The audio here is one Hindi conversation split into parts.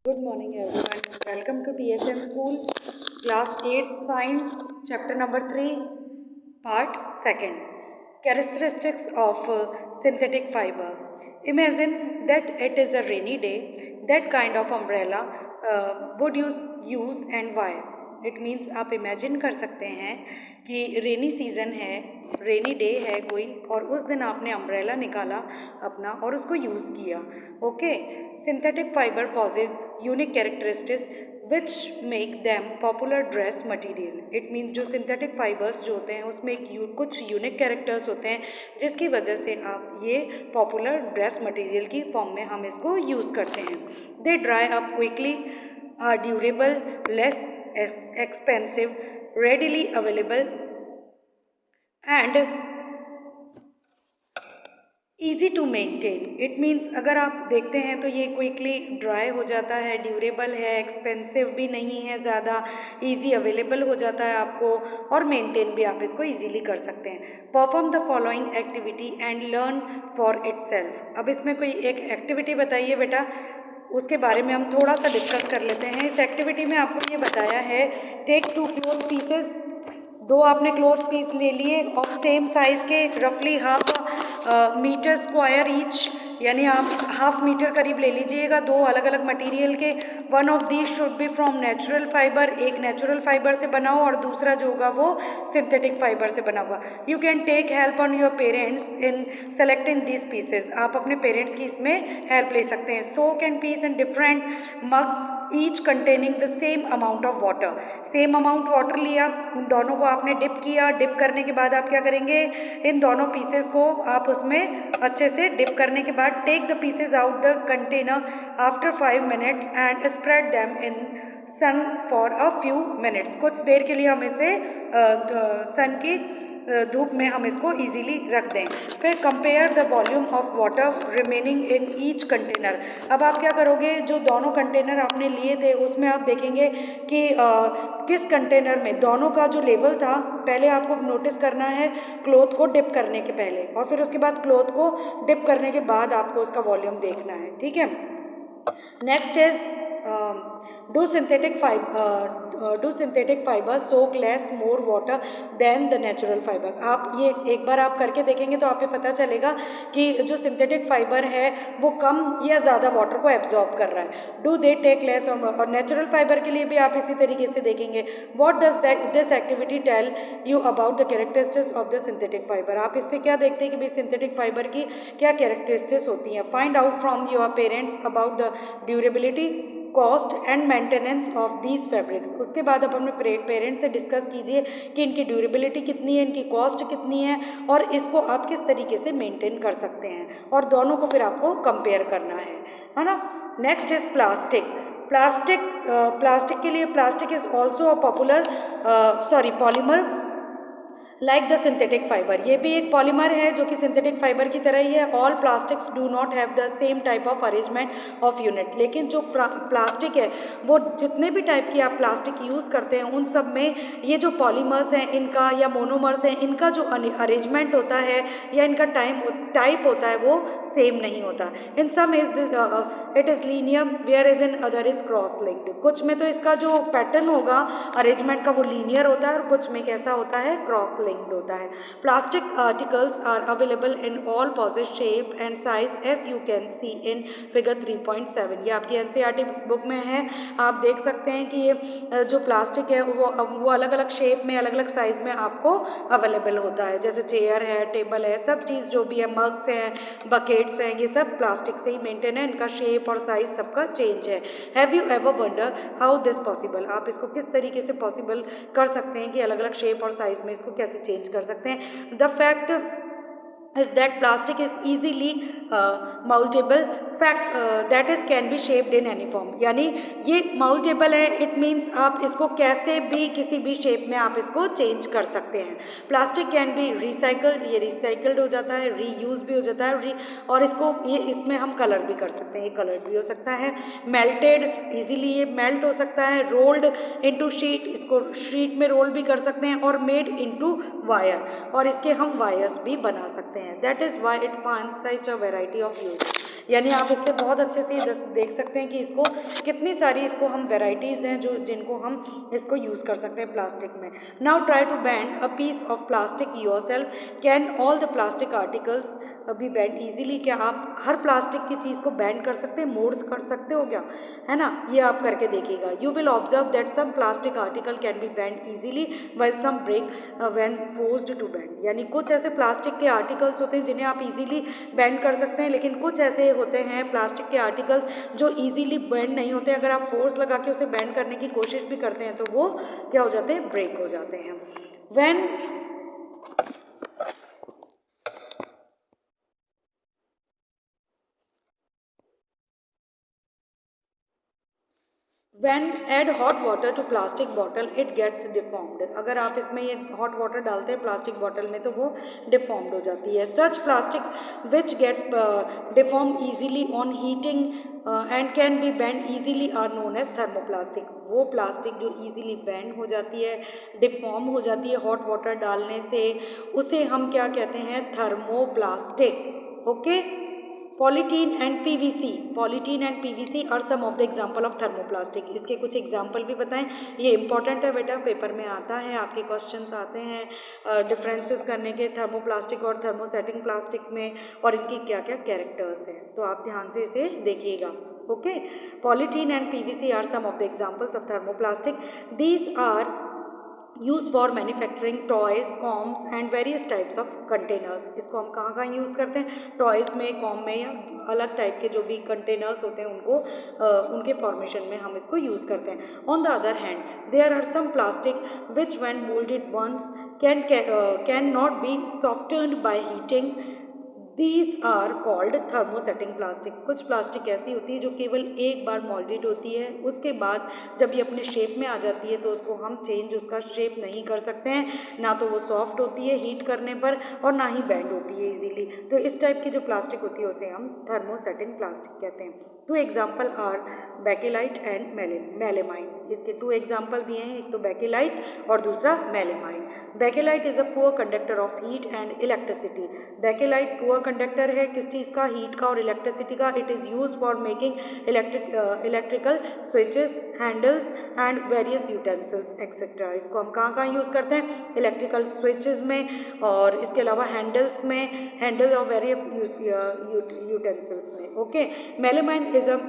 Good morning everyone. Welcome to TSM School, Class 8 Science, Chapter number 3, Part 2. Characteristics of synthetic fiber. Imagine that it is a rainy day. That kind of umbrella would you use and why? It means आप इमेजिन कर सकते हैं कि रेनी सीज़न है, रेनी डे है कोई, और उस दिन आपने अम्ब्रेला निकाला अपना और उसको यूज़ किया. Okay. Synthetic fibre possess unique characteristics which make them popular dress material. It means जो सिंथेटिक फाइबर्स जो होते हैं उसमें कुछ यूनिक कैरेक्टर्स होते हैं जिसकी वजह से आप ये पॉपुलर ड्रेस मटीरियल की फॉर्म में हम इसको यूज़ करते हैं. They dry up quickly, are durable, less expensive, readily available and easy to maintain. It means अगर आप देखते हैं तो ये क्विकली ड्राई हो जाता है, ड्यूरेबल है, एक्सपेंसिव भी नहीं है ज़्यादा, ईजी अवेलेबल हो जाता है आपको, और मेंटेन भी आप इसको इजीली कर सकते हैं. Perform the following activity and learn for itself. अब इसमें कोई एक एक्टिविटी बताइए बेटा, उसके बारे में हम थोड़ा सा डिस्कस कर लेते हैं. इस एक्टिविटी में आपको ये बताया है, टेक 2 क्लोथ पीसेस. 2 आपने क्लोथ पीस ले लिए और सेम साइज़ के, रफली हाफ मीटर स्क्वायर ईच, यानी आप हाफ मीटर करीब ले लीजिएगा. 2 अलग अलग मटेरियल के. One of these should be from natural fibre. एक नेचुरल फाइबर से बना हो और दूसरा जो होगा वो सिंथेटिक फाइबर से बना होगा. You can take help on your parents in selecting these pieces. आप अपने पेरेंट्स की इसमें हेल्प ले सकते हैं. Soak and piece in different mugs each containing the same amount of water. Same amount water लिया, उन दोनों को आपने डिप किया. डिप करने के बाद आप क्या करेंगे, इन दोनों पीसेस को आप उसमें अच्छे से डिप करने के बाद take the pieces out the container after 5 minute and spread them in sun for a few minutes. कुछ देर के लिए हम इसे सन की धूप में हम इसको इजीली रख दें. फिर compare the volume of water remaining in each container. अब आप क्या करोगे, जो दोनों कंटेनर आपने लिए थे उसमें आप देखेंगे कि किस कंटेनर में दोनों का जो लेवल था, पहले आपको नोटिस करना है क्लॉथ को डिप करने के पहले, और फिर उसके बाद क्लॉथ को डिप करने के बाद आपको उसका वॉल्यूम देखना है. ठीक है. Next is do synthetic fiber soak less more water than the natural fiber. आप ये एक बार आप करके देखेंगे तो आपको पता चलेगा कि जो सिंथेटिक फाइबर है वो कम या ज़्यादा वाटर को एब्जॉर्ब कर रहा है. डू दे टेक लेस, और नेचुरल फाइबर के लिए भी आप इसी तरीके से देखेंगे. What does this activity tell you about the characteristics of the synthetic fibre. आप इससे क्या देखते हैं कि भाई सिंथेटिक फाइबर की क्या कैरेक्टरिस्टिक्स होती हैं. Find out from your parents about the durability, cost and maintenance of these fabrics. उसके बाद आप अपने पेरेंट्स से डिस्कस कीजिए कि इनकी ड्यूरेबिलिटी कितनी है, इनकी कॉस्ट कितनी है, और इसको आप किस तरीके से मेंटेन कर सकते हैं, और दोनों को फिर आपको कंपेयर करना है ना. Next is plastic. प्लास्टिक के लिए plastic is also a popular polymer like the synthetic fibre. ये भी एक पॉलीमर है जो कि सिंथेटिक फाइबर की तरह ही है. All plastics do not have the same type of arrangement of unit. लेकिन जो प्लास्टिक है वो जितने भी टाइप की आप प्लास्टिक यूज़ करते हैं उन सब में ये जो पॉलीमर्स हैं इनका या मोनोमर्स हैं, इनका जो अरेंजमेंट होता है या इनका टाइप होता है वो सेम नहीं होता. In some is it is linear where is in other is cross linked. कुछ में तो इसका जो पैटर्न होगा अरेंजमेंट का वो लीनियर होता है और कुछ में कैसा होता है, क्रॉस लिंक्ड होता है. Plastic articles are available in all possible shape and size as you can see in figure 3.7. ये आपकी एनसीईआरटी बुक में है. आप देख सकते हैं कि ये जो प्लास्टिक है वो अलग अलग शेप में, अलग अलग साइज में आपको अवेलेबल होता है. जैसे चेयर है, टेबल है, सब चीज़ जो भी है, मग्स हैं, बकेट्स हैं, ये सब प्लास्टिक से ही मेंटेन है. इनका शेप और साइज सबका चेंज है. Have you ever wonder how this possible. आप इसको किस तरीके से पॉसिबल कर सकते हैं कि अलग अलग शेप और साइज में इसको कैसे चेंज कर सकते हैं. The fact is that plastic is easily moldable. Fact that is can be shaped in any form. यानी ये माउल्टेबल है, इट मीन्स आप इसको कैसे भी किसी भी शेप में आप इसको चेंज कर सकते हैं. Plastic can be recycled. ये रिसाइकल्ड हो जाता है, रीयूज भी हो जाता है, और इसको ये इसमें हम कलर भी कर सकते हैं. ये कलर भी हो सकता है. मेल्टेड, इजीली ये मेल्ट हो सकता है. रोल्ड इनटू शीट, इसको शीट में रोल भी कर सकते हैं. और मेड इनटू वायर, और इसके हम वायर्स भी बना सकते हैं. That is why it finds such a variety of use. यानी आप इससे बहुत अच्छे से देख सकते हैं कि इसको कितनी सारी इसको हम वेराइटीज़ हैं जो जिनको हम इसको यूज़ कर सकते हैं प्लास्टिक में. Now try to bend a piece of plastic yourself. Can all the plastic articles be bend easily? क्या आप हर प्लास्टिक की चीज़ को बैंड कर सकते हैं, मोड्स कर सकते हो क्या, है ना? ये आप करके देखिएगा. You will observe that some plastic article can be bend easily while some break when forced to bend. यानी कुछ ऐसे प्लास्टिक के आर्टिकल्स होते हैं जिन्हें आप इजीली बैंड कर सकते हैं, लेकिन कुछ ऐसे होते हैं प्लास्टिक के आर्टिकल्स जो इजीली बैंड नहीं होते. अगर आप फोर्स लगा के उसे बैंड करने की कोशिश भी करते हैं तो वो क्या हो जाते हैं, ब्रेक हो जाते हैं. When When add hot water to plastic bottle, it gets deformed. अगर आप इसमें ये hot water डालते हैं प्लास्टिक बॉटल में तो वो deformed हो जाती है. Such plastic which get deformed easily on heating and can be bent easily are known as thermoplastic. वो प्लास्टिक जो easily bend हो जाती है, deform हो जाती है hot water डालने से, उसे हम क्या कहते हैं, thermoplastic. Okay? Polythene and PVC. Polythene and PVC are some of the example of thermoplastic. इसके कुछ एग्जाम्पल भी बताएं. ये इंपॉर्टेंट है बेटा, पेपर में आता है, आपके क्वेश्चंस आते हैं डिफरेंसेस करने के थर्मोप्लास्टिक और थर्मोसेटिंग प्लास्टिक में, और इनकी क्या क्या कैरेक्टर्स हैं, तो आप ध्यान से इसे देखिएगा. Okay. Polythene and PVC are some of the examples of thermoplastic. These are use for manufacturing toys, combs and various types of containers. इसको हम कहाँ कहाँ यूज़ करते हैं, टॉयज़ में, कॉम में, या अलग टाइप के जो भी कंटेनर्स होते हैं उनको उनके फॉर्मेशन में हम इसको यूज़ करते हैं. On the other hand there are some plastic which when moulded once can not be softened by heating. These are called thermosetting plastic. कुछ प्लास्टिक ऐसी होती है जो केवल एक बार मोल्डेड होती है, उसके बाद जब ये अपने शेप में आ जाती है तो उसको हम चेंज उसका शेप नहीं कर सकते हैं. ना तो वो सॉफ्ट होती है हीट करने पर और ना ही बैंड होती है इजीली. तो इस टाइप की जो प्लास्टिक होती है उसे हम थर्मोसेटिंग प्लास्टिक कहते हैं. Two example are bakelite and melamine. इसके 2 एग्जाम्पल दिए हैं, एक तो बेकेलाइट और दूसरा melamine. Bakelite is a poor conductor of heat and electricity. Bakelite poor conductor है किस चीज़ का, हीट का और इलेक्ट्रिसिटी का. It is use for making electrical switches, handles and various utensils etcetera. इसको हम कहाँ कहाँ यूज़ करते हैं, इलेक्ट्रिकल स्विचेस में, और इसके अलावा हैंडल्स में, हैंडल और वेरियस यूटेंसिल्स में. Okay. Melamine is a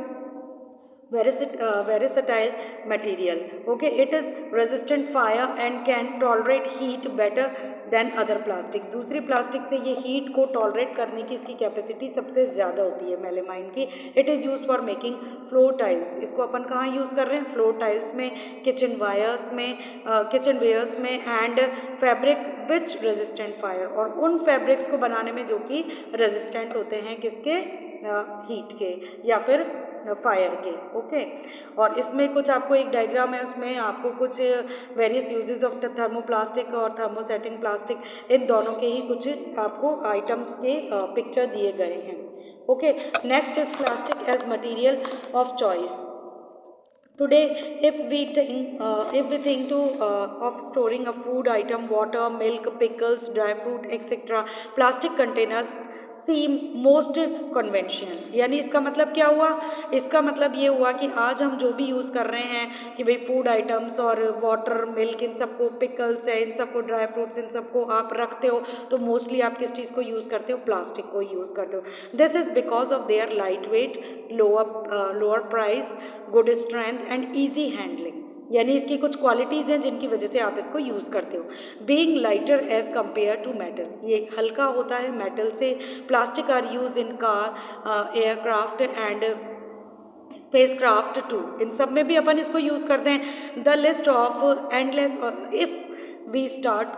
versatile material. Okay, it is resistant fire and can tolerate heat better than other plastic. दूसरी प्लास्टिक से ये हीट को टॉलरेट करने की इसकी कैपेसिटी सबसे ज़्यादा होती है मेलेमाइन की. It is use for making floor tiles. इसको अपन कहाँ यूज़ कर रहे हैं, फ्लोर टाइल्स में, किचन वायर्स में, किचन वेयर्स में, and fabric which resistant fire. और उन फैब्रिक्स को बनाने में जो कि रेजिस्टेंट होते हैं किसके, हीट के या फिर फायर के. ओके. और इसमें कुछ आपको एक डायग्राम है, उसमें आपको कुछ वेरियस यूजेस ऑफ थर्मोप्लास्टिक और थर्मोसेटिंग प्लास्टिक, इन दोनों के ही कुछ आपको आइटम्स के पिक्चर दिए गए हैं. Okay. Next is plastic as material of choice. Today, if we think of storing a food item, water, milk, pickles, dry fruit, etc., plastic containers seem most conventional. यानी इसका मतलब क्या हुआ, इसका मतलब ये हुआ कि आज हम जो भी यूज़ कर रहे हैं कि भाई फूड आइटम्स और वाटर, मिल्क, इन सबको, पिकल्स है, इन सबको, ड्राई फ्रूट्स, इन सबको आप रखते हो तो मोस्टली आप किस चीज़ को यूज़ करते हो, प्लास्टिक को यूज़ करते हो. This is because of their light weight, lower price, good strength and easy handling. यानी इसकी कुछ क्वालिटीज़ हैं जिनकी वजह से आप इसको यूज़ करते हो. Being lighter as compare to metal. ये हल्का होता है मेटल से. Plastic are use in car, aircraft and spacecraft too. इन सब में भी अपन इसको यूज़ करते हैं. The list of endless if we start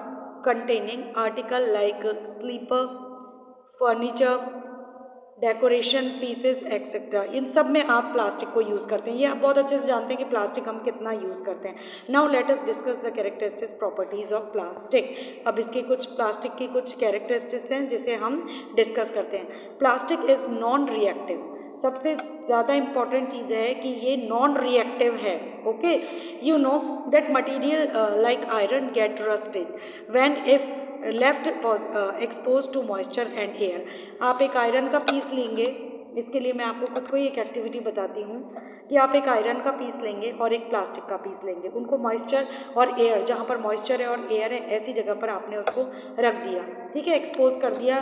containing article like slipper, furniture, decoration pieces etcetera. इन सब में आप प्लास्टिक को यूज़ करते हैं. ये आप बहुत अच्छे से जानते हैं कि प्लास्टिक हम कितना यूज़ करते हैं. Now let us discuss the characteristics properties of plastic. अब इसके कुछ प्लास्टिक की कुछ कैरेक्टरिस्टिक्स हैं जिसे हम डिस्कस करते हैं. Plastic is non reactive. सबसे ज़्यादा इम्पॉर्टेंट चीज़ है कि ये नॉन रिएक्टिव है. Okay. You know that material like iron get rusted when if left expose to moisture and air. आप एक आयरन का पीस लेंगे, इसके लिए मैं आपको कोई एक एक्टिविटी बताती हूँ कि आप एक आयरन का पीस लेंगे और एक प्लास्टिक का पीस लेंगे, उनको मॉइस्चर और एयर, जहाँ पर मॉइस्चर है और एयर है ऐसी जगह पर आपने उसको रख दिया, ठीक है, एक्सपोज कर दिया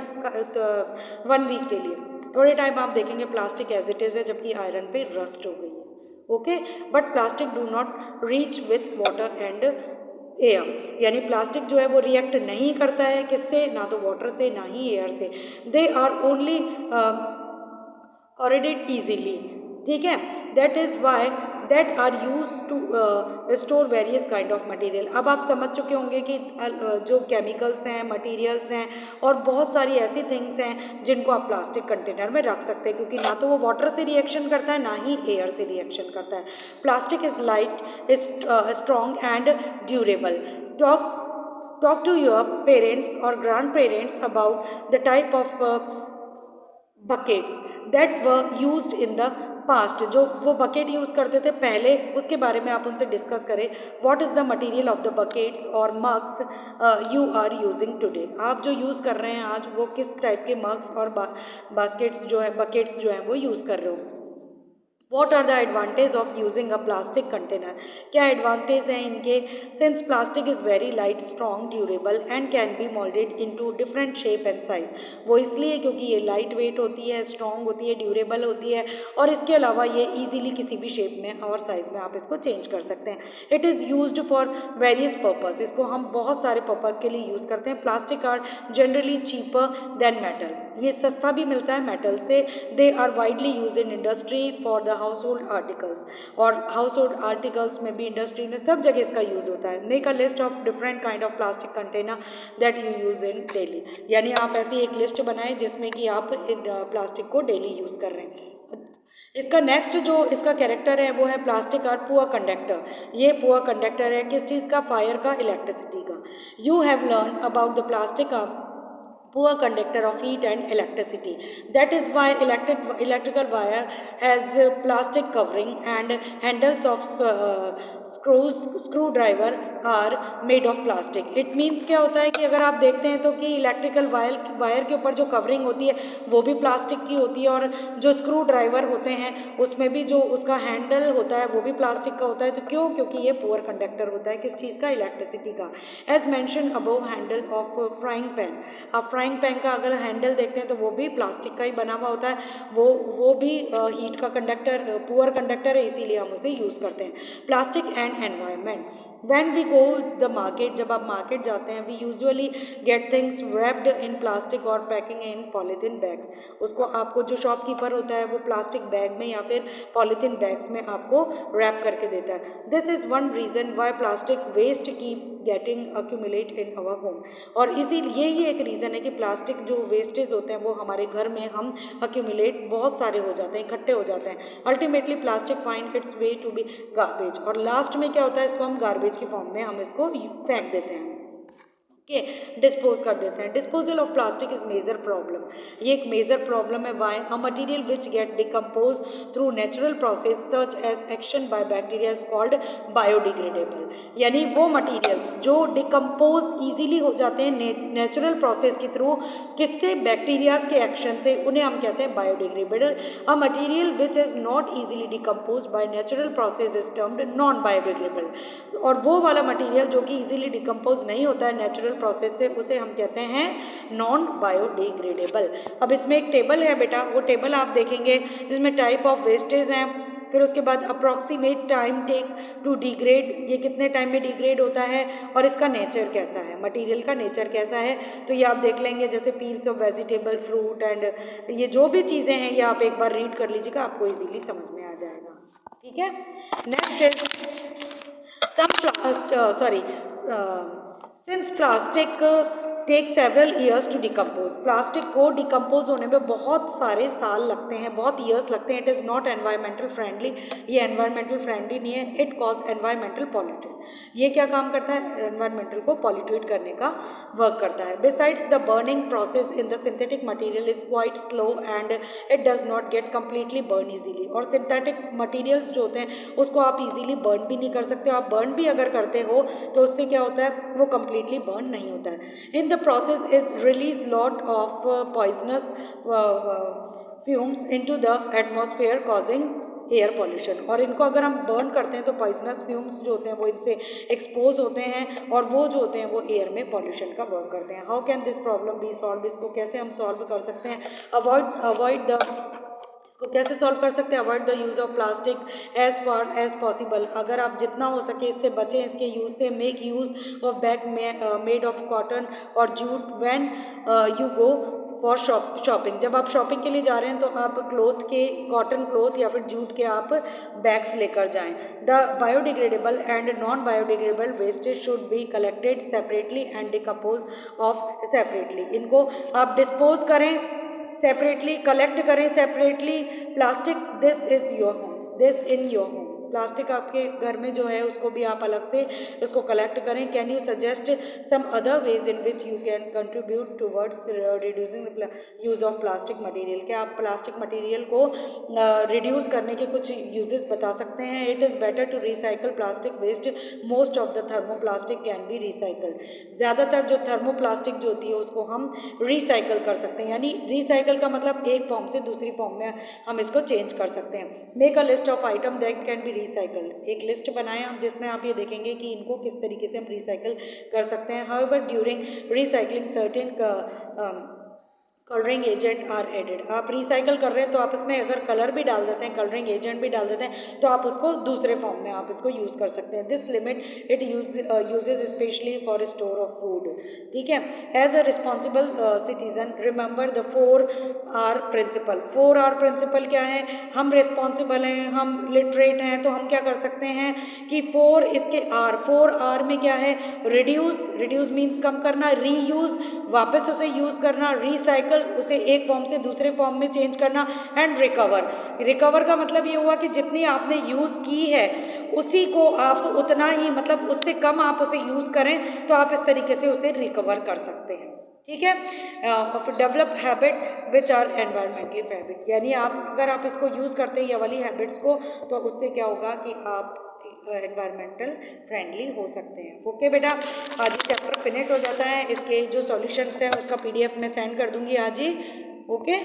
1 वीक के लिए। थोड़े टाइम आप देखेंगे प्लास्टिक एज इट इज़ है, जबकि आयरन पे रस्ट हो गई है, okay. But plastic do not reach with water and air, यानी प्लास्टिक जो है वो रिएक्ट नहीं करता है, किससे, ना तो वाटर से ना ही एयर से, they are only corroded easily, ठीक है। That is why that are use to store various kind of material. अब आप समझ चुके होंगे कि जो केमिकल्स हैं, मटेरियल्स हैं और बहुत सारी ऐसी थिंग्स हैं जिनको आप प्लास्टिक कंटेनर में रख सकते हैं, क्योंकि ना तो वो वाटर से रिएक्शन करता है ना ही एयर से रिएक्शन करता है। Plastic is light, strong and durable. Talk to your parents or grandparents about the type of buckets that were used in the past। जो वो बकेट यूज़ करते थे पहले, उसके बारे में आप उनसे डिस्कस करें। What is the material of the buckets और mugs you are using today. आप जो यूज़ कर रहे हैं आज, वो किस टाइप के मग्स और बास्केट्स जो है, बकेट्स जो हैं वो यूज़ कर रहे हो। What are the advantage of using a plastic container? क्या एडवांटेज हैं इनके? Since plastic is very light, strong, durable and can be molded into different shape and size। वो इसलिए क्योंकि ये लाइट वेट होती है, स्ट्रॉन्ग होती है, ड्यूरेबल होती है और इसके अलावा ये इजीली किसी भी शेप में और साइज में आप इसको चेंज कर सकते हैं। It is used for various purpose. इसको हम बहुत सारे पर्पज़ के लिए यूज़ करते हैं। Plastic are generally cheaper than metal. ये सस्ता भी मिलता है मेटल से। They are widely use in industry for the household articles, और हाउस होल्ड आर्टिकल्स में भी, इंडस्ट्री में, सब जगह इसका यूज़ होता है। Make a list of different kind of plastic container that you use in daily, यानी आप ऐसी एक लिस्ट बनाएं जिसमें कि आप प्लास्टिक को डेली यूज़ कर रहे हैं। इसका नेक्स्ट जो इसका कैरेक्टर है वो है प्लास्टिक आर पुअर कंडक्टर। ये पुअर कंडक्टर है किस चीज़ का? फायर का, इलेक्ट्रिसिटी का। You have learn about the plastic poor conductor of heat and electricity. That is why electrical wire has plastic covering and handles of screwdriver are made of plastic। It means क्या होता है कि अगर आप देखते हैं तो कि इलेक्ट्रिकल वायर के ऊपर जो कवरिंग होती है वो भी प्लास्टिक की होती है, और जो स्क्रू ड्राइवर होते हैं उसमें भी जो उसका हैंडल होता है वो भी प्लास्टिक का होता है। तो क्यों? क्योंकि ये पुअर कंडक्टर होता है किस चीज़ का? इलेक्ट्रिसिटी का। As mention above handle of frying pan. आप फ्राइंग पैन का अगर हैंडल देखते हैं तो वो भी प्लास्टिक का ही बना हुआ होता है। वो भी हीट का कंडक्टर, पुअर कंडक्टर है, इसीलिए हम उसे यूज़ करते हैं। Plastic and environment. When we go the market, जब आप मार्केट जाते हैं, we usually get things wrapped in plastic or packing in polythene bags। उसको आपको जो शॉपकीपर होता है वो प्लास्टिक बैग में या फिर पॉलीथीन बैग्स में आपको रैप करके देता है। This is one reason why plastic waste keep getting accumulate in our home. और इसीलिए ही एक रीज़न है कि प्लास्टिक जो वेस्टेज होते हैं वो हमारे घर में हम अक्यूमुलेट बहुत सारे हो जाते हैं, इकट्ठे हो जाते हैं। Ultimately plastic find its way to be garbage, और लास्ट में क्या होता है, इसको हम गार्बेज की फॉर्म में हम इसको फेंक देते हैं, के डिस्पोज कर देते हैं। Disposal of plastic is major problem. ये एक मेजर प्रॉब्लम है। Why? A material which get decompose through natural process such as action by bacteria is called biodegradable. यानी वो मटीरियल्स जो डिकम्पोज ईजिली हो जाते हैं नेचुरल प्रोसेस के थ्रू, किससे? बैक्टीरियाज के एक्शन से, उन्हें हम कहते हैं biodegradable. A material which is not easily decompose by natural process is termed non biodegradable. और वो वाला मटीरियल जो कि ईजिली डिकम्पोज नहीं होता है नेचुरल प्रोसेस से, उसे हम कहते हैं नॉन बायोडिग्रेडेबल। अब इसमें एक टेबल है बेटा, वो टेबल आप देखेंगे जिसमें टाइप ऑफ वेस्टेज हैं, फिर उसके बाद approximate time take to degrade, ये कितने टाइम में डिग्रेड होता है और इसका नेचर कैसा है, मटेरियल का नेचर कैसा है। तो ये आप देख लेंगे, जैसे peels of vegetable, fruit and ये जो भी चीज़ें हैं ये आप एक बार रीड कर लीजिएगा, आपको इजीली समझ में आ जाएगा। ठीक है। Next is since plastic takes several years to decompose, plastic को डिकम्पोज होने में बहुत सारे साल लगते हैं, बहुत ईयर्स लगते हैं। It is not environmental friendly, ये एनवायरमेंटल फ्रेंडली नहीं है। इट कॉज एनवायरमेंटल पॉल्यूटेड, ये क्या काम करता है? एनवायरमेंटल को पॉल्यूटेट करने का वर्क करता है। Besides the burning process in the synthetic material is quite slow and it does not get completely burn easily. और सिंथेटिक मटीरियल्स जो होते हैं उसको आप इजीली बर्न भी नहीं कर सकते। आप बर्न भी अगर करते हो तो उससे क्या होता है? वो कम्प्लीटली बर्न नहीं होता है। In the process is release lot of poisonous fumes into the atmosphere causing air pollution. और इनको अगर हम बर्न करते हैं तो पॉइजनस फ्यूम्स जो होते हैं वो इनसे एक्सपोज होते हैं और वो जो होते हैं वो एयर में पॉल्यूशन का वर्क करते हैं। How can this problem be solve, इसको कैसे हम सॉल्व कर सकते हैं? अवॉइड द इसको कैसे सॉल्व कर सकते हैं? Avoid the use of plastic as far as possible, अगर आप जितना हो सके इससे बचें इसके यूज़ से। Make use of bag made of cotton और jute when you go for shopping, जब आप शॉपिंग के लिए जा रहे हैं तो आप क्लोथ के, कॉटन क्लोथ या फिर जूट के आप बैग्स लेकर जाएं। The biodegradable and non biodegradable wastage should be collected separately and decompose of separately, इनको आप डिस्पोज करें सेपरेटली, कलेक्ट करें separately. Plastic this is your home, this in your home, plastic आपके घर में जो है उसको भी आप अलग से उसको कलेक्ट करें। Can you suggest some other ways in which you can contribute towards reducing the use of plastic material, क्या आप प्लास्टिक मटेरियल को रिड्यूस करने के कुछ यूजेस बता सकते हैं? It is better to recycle plastic waste, most of the thermoplastic can be recycled, ज़्यादातर जो थर्मोप्लास्टिक जो होती है उसको हम रिसाइकल कर सकते हैं, यानी रिसाइकल का मतलब एक फॉर्म से दूसरी फॉर्म में हम इसको चेंज कर सकते हैं। Make a list of item that can be recycled, एक लिस्ट बनाएं हम जिसमें आप ये देखेंगे कि इनको किस तरीके से हम रिसाइकल कर सकते हैं। However during recycling certain colouring agent are added, आप रिसाइकल कर रहे हैं तो आप इसमें अगर कलर भी डाल देते हैं, कलरिंग एजेंट भी डाल देते हैं तो आप उसको दूसरे फॉर्म में आप इसको यूज़ कर सकते हैं। This limit it uses especially for store of food, ठीक है। As a responsible citizen remember the 4R principle, 4R principle क्या है? हम रिस्पॉन्सिबल हैं, हम लिटरेट हैं, तो हम क्या कर सकते हैं कि 4R में क्या है? रिड्यूस, रिड्यूस मीन्स कम करना, रीयूज़ वापस उसे यूज़ करना, रिसाइकल उसे एक फॉर्म से दूसरे फॉर्म में चेंज करना, एंड रिकवर, रिकवर का मतलब ये हुआ कि जितनी आपने यूज़ की है उसी को आप उतना ही, मतलब उससे कम आप उसे यूज़ करें तो आप इस तरीके से उसे रिकवर कर सकते हैं, ठीक है। Develop habit which are environmentally favourite, यानी आप अगर आप इसको यूज़ करते हैं ये वाली हैबिट्स को तो उससे क्या होगा कि आप एनवायरमेंटल फ्रेंडली हो सकते हैं। ओके बेटा, आज ही चैप्टर फिनिश हो जाता है, इसके जो सॉल्यूशंस हैं उसका PDF मैं सेंड कर दूंगी आज ही। ओके।